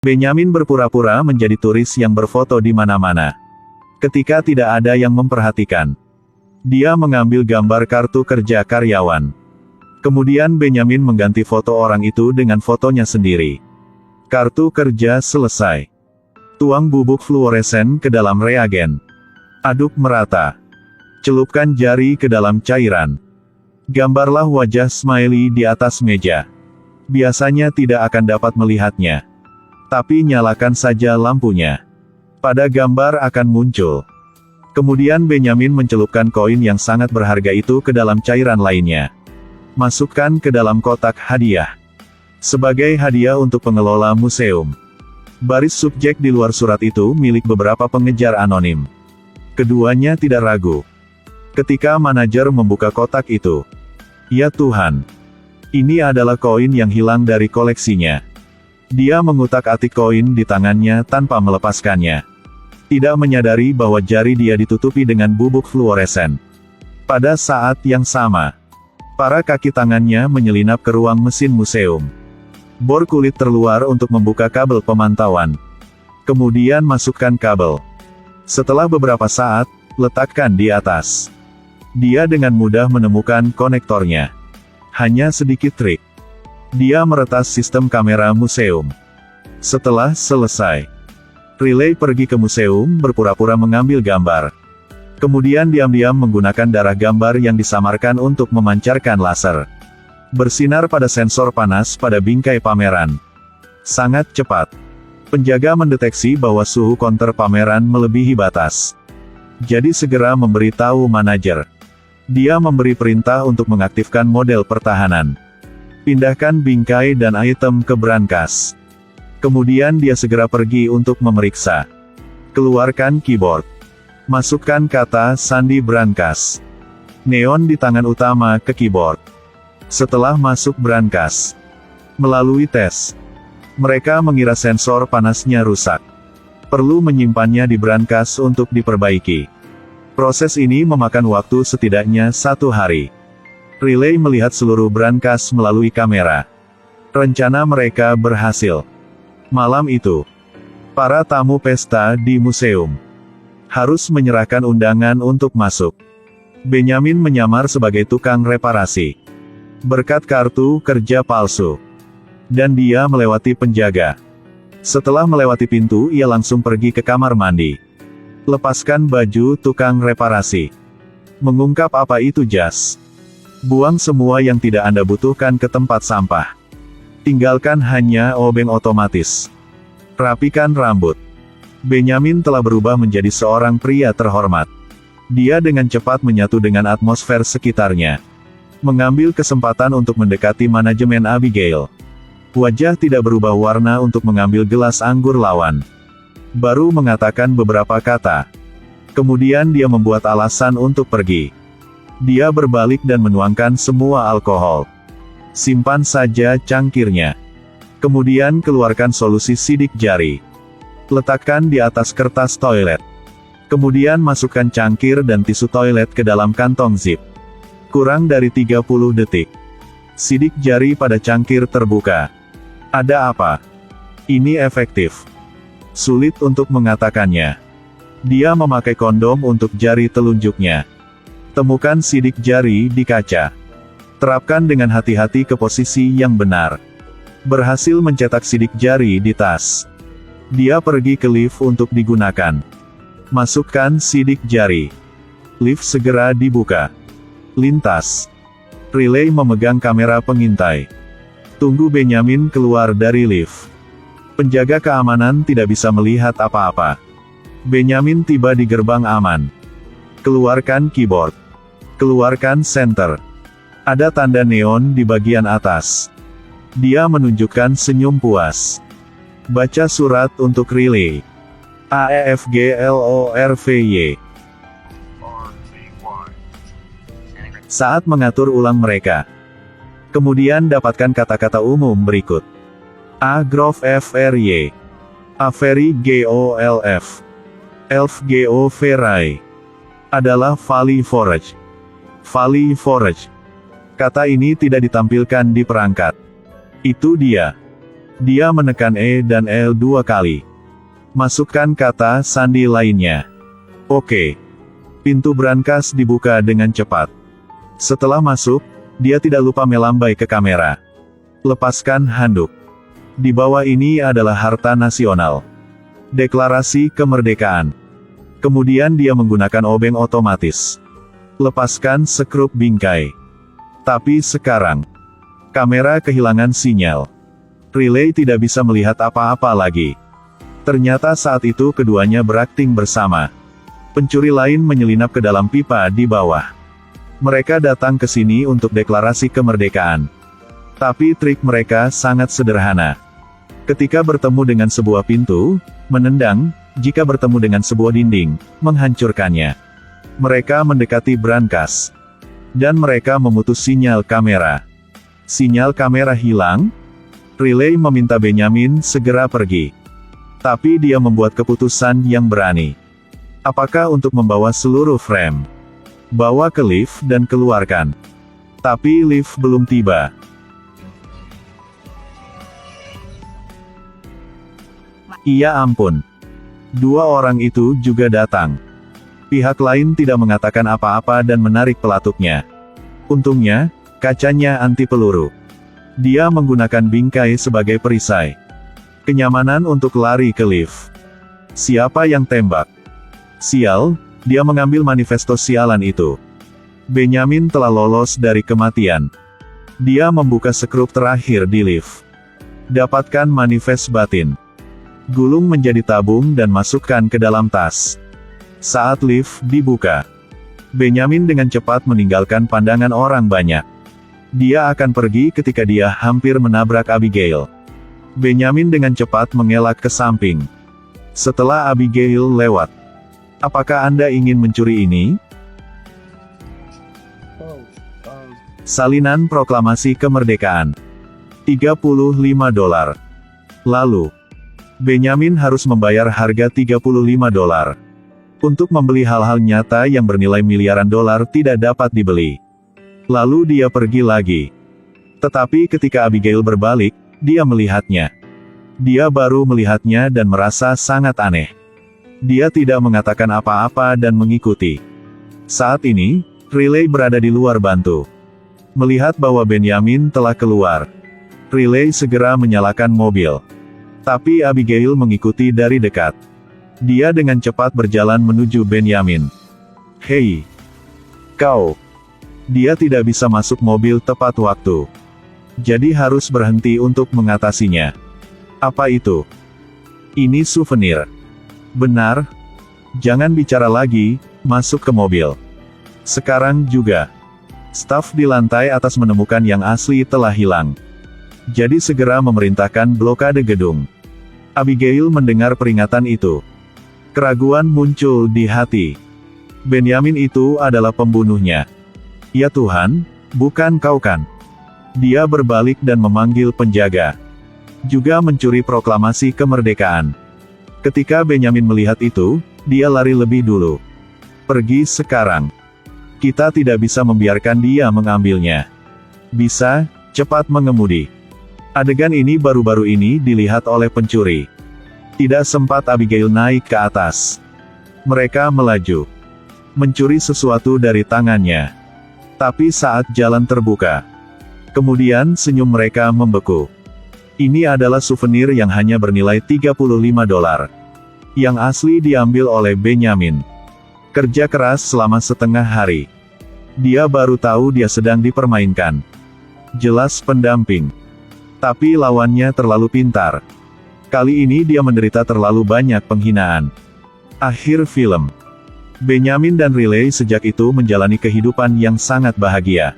Benyamin berpura-pura menjadi turis yang berfoto di mana-mana. Ketika tidak ada yang memperhatikan, dia mengambil gambar kartu kerja karyawan. Kemudian Benyamin mengganti foto orang itu dengan fotonya sendiri. Kartu kerja selesai. Tuang bubuk fluoresen ke dalam reagen. Aduk merata. Celupkan jari ke dalam cairan. Gambarlah wajah Smiley di atas meja. Biasanya tidak akan dapat melihatnya. Tapi nyalakan saja lampunya. Pada gambar akan muncul. Kemudian Benyamin mencelupkan koin yang sangat berharga itu ke dalam cairan lainnya. Masukkan ke dalam kotak hadiah. Sebagai hadiah untuk pengelola museum. Baris subjek di luar surat itu milik beberapa pengejar anonim. Keduanya tidak ragu. Ketika manajer membuka kotak itu. Ya Tuhan. Ini adalah koin yang hilang dari koleksinya. Dia mengutak-atik koin di tangannya tanpa melepaskannya. Tidak menyadari bahwa jari dia ditutupi dengan bubuk fluoresen. Pada saat yang sama, para kaki tangannya menyelinap ke ruang mesin museum. Bor kulit terluar untuk membuka kabel pemantauan. Kemudian masukkan kabel. Setelah beberapa saat, letakkan di atas. Dia dengan mudah menemukan konektornya. Hanya sedikit trik. Dia meretas sistem kamera museum. Setelah selesai, Riley pergi ke museum berpura-pura mengambil gambar. Kemudian diam-diam menggunakan darah gambar yang disamarkan untuk memancarkan laser. Bersinar pada sensor panas pada bingkai pameran. Sangat cepat. Penjaga mendeteksi bahwa suhu konter pameran melebihi batas. Jadi segera memberitahu manajer. Dia memberi perintah untuk mengaktifkan model pertahanan. Pindahkan bingkai dan item ke brankas. Kemudian dia segera pergi untuk memeriksa. Keluarkan keyboard. Masukkan kata sandi brankas. Neon di tangan utama ke keyboard. Setelah masuk brankas. Melalui tes. Mereka mengira sensor panasnya rusak. Perlu menyimpannya di brankas untuk diperbaiki. Proses ini memakan waktu setidaknya 1 hari. Riley melihat seluruh brankas melalui kamera. Rencana mereka berhasil. Malam itu, para tamu pesta di museum harus menyerahkan undangan untuk masuk. Benyamin menyamar sebagai tukang reparasi. Berkat kartu kerja palsu. Dan dia melewati penjaga. Setelah melewati pintu, ia langsung pergi ke kamar mandi. Lepaskan baju tukang reparasi. Mengungkap apa itu jas. Buang semua yang tidak Anda butuhkan ke tempat sampah. Tinggalkan hanya obeng otomatis. Rapikan rambut. Benyamin telah berubah menjadi seorang pria terhormat. Dia dengan cepat menyatu dengan atmosfer sekitarnya. Mengambil kesempatan untuk mendekati manajemen Abigail. Wajah tidak berubah warna untuk mengambil gelas anggur lawan. Baru mengatakan beberapa kata. Kemudian dia membuat alasan untuk pergi. Dia berbalik dan menuangkan semua alkohol. Simpan saja cangkirnya. Kemudian keluarkan solusi sidik jari. Letakkan di atas kertas toilet. Kemudian masukkan cangkir dan tisu toilet ke dalam kantong zip. Kurang dari 30 detik. Sidik jari pada cangkir terbuka. Ada apa? Ini efektif. Sulit untuk mengatakannya. Dia memakai kondom untuk jari telunjuknya. Temukan sidik jari di kaca. Terapkan dengan hati-hati ke posisi yang benar. Berhasil mencetak sidik jari di tas. Dia pergi ke lift untuk digunakan. Masukkan sidik jari. Lift segera dibuka. Lintas. Riley memegang kamera pengintai. Tunggu Benyamin keluar dari lift. Penjaga keamanan tidak bisa melihat apa-apa. Benyamin tiba di gerbang aman. Keluarkan keyboard. Keluarkan senter. Ada tanda neon di bagian atas. Dia menunjukkan senyum puas. Baca surat untuk Riley. AEFGLORVY. Saat mengatur ulang mereka. Kemudian dapatkan kata-kata umum berikut. A Grove FRY. Avery GOLF. Elf GOVRY. Adalah Valley Forge. Valley Forge. Kata ini tidak ditampilkan di perangkat. Itu dia. Dia menekan E dan L 2 kali. Masukkan kata sandi lainnya. Oke. Pintu brankas dibuka dengan cepat. Setelah masuk, dia tidak lupa melambai ke kamera. Lepaskan handuk. Di bawah ini adalah harta nasional. Deklarasi kemerdekaan. Kemudian dia menggunakan obeng otomatis. Lepaskan sekrup bingkai. Tapi sekarang, kamera kehilangan sinyal. Riley tidak bisa melihat apa-apa lagi. Ternyata saat itu keduanya berakting bersama. Pencuri lain menyelinap ke dalam pipa di bawah. Mereka datang ke sini untuk deklarasi kemerdekaan. Tapi trik mereka sangat sederhana. Ketika bertemu dengan sebuah pintu, menendang; jika bertemu dengan sebuah dinding, menghancurkannya. Mereka mendekati brankas. Dan mereka memutus sinyal kamera. Sinyal kamera hilang. Riley meminta Benjamin segera pergi. Tapi dia membuat keputusan yang berani. Apakah untuk membawa seluruh frame? Bawa ke lift dan keluarkan. Tapi lift belum tiba. Iya ampun. Dua orang itu juga datang. Pihak lain tidak mengatakan apa-apa dan menarik pelatuknya. Untungnya, kacanya anti peluru. Dia menggunakan bingkai sebagai perisai. Kenyamanan untuk lari ke lift. Siapa yang tembak? Sial, dia mengambil manifesto sialan itu. Benjamin telah lolos dari kematian. Dia membuka sekrup terakhir di lift. Dapatkan manifest batin. Gulung menjadi tabung dan masukkan ke dalam tas. Saat lift dibuka, Benjamin dengan cepat meninggalkan pandangan orang banyak. Dia akan pergi ketika dia hampir menabrak Abigail. Benjamin dengan cepat mengelak ke samping. Setelah Abigail lewat. Apakah Anda ingin mencuri ini? Salinan proklamasi kemerdekaan. $35. Lalu, Benjamin harus membayar harga $35. Untuk membeli hal-hal nyata yang bernilai miliaran dolar tidak dapat dibeli. Lalu dia pergi lagi. Tetapi ketika Abigail berbalik, dia melihatnya. Dia baru melihatnya dan merasa sangat aneh. Dia tidak mengatakan apa-apa dan mengikuti. Saat ini, Riley berada di luar bantu. Melihat bahwa Benjamin telah keluar, Riley segera menyalakan mobil. Tapi Abigail mengikuti dari dekat. Dia dengan cepat berjalan menuju Benjamin. Hei! Kau! Dia tidak bisa masuk mobil tepat waktu. Jadi harus berhenti untuk mengatasinya. Apa itu? Ini souvenir. Benar? Jangan bicara lagi, masuk ke mobil. Sekarang juga. Staf di lantai atas menemukan yang asli telah hilang. Jadi segera memerintahkan blokade gedung. Abigail mendengar peringatan itu. Keraguan muncul di hati. Benjamin itu adalah pembunuhnya. Ya Tuhan, bukan kau kan? Dia berbalik dan memanggil penjaga. Juga mencuri proklamasi kemerdekaan. Ketika Benjamin melihat itu, dia lari lebih dulu. Pergi sekarang. Kita tidak bisa membiarkan dia mengambilnya. Bisa, cepat mengemudi. Adegan ini baru-baru ini dilihat oleh pencuri. Tidak sempat Abigail naik ke atas. Mereka melaju. Mencuri sesuatu dari tangannya. Tapi saat jalan terbuka. Kemudian senyum mereka membeku. Ini adalah souvenir yang hanya bernilai $35. Yang asli diambil oleh Benjamin. Kerja keras selama setengah hari. Dia baru tahu dia sedang dipermainkan. Jelas pendamping. Tapi lawannya terlalu pintar. Kali ini dia menderita terlalu banyak penghinaan. Akhir film. Benjamin dan Riley sejak itu menjalani kehidupan yang sangat bahagia.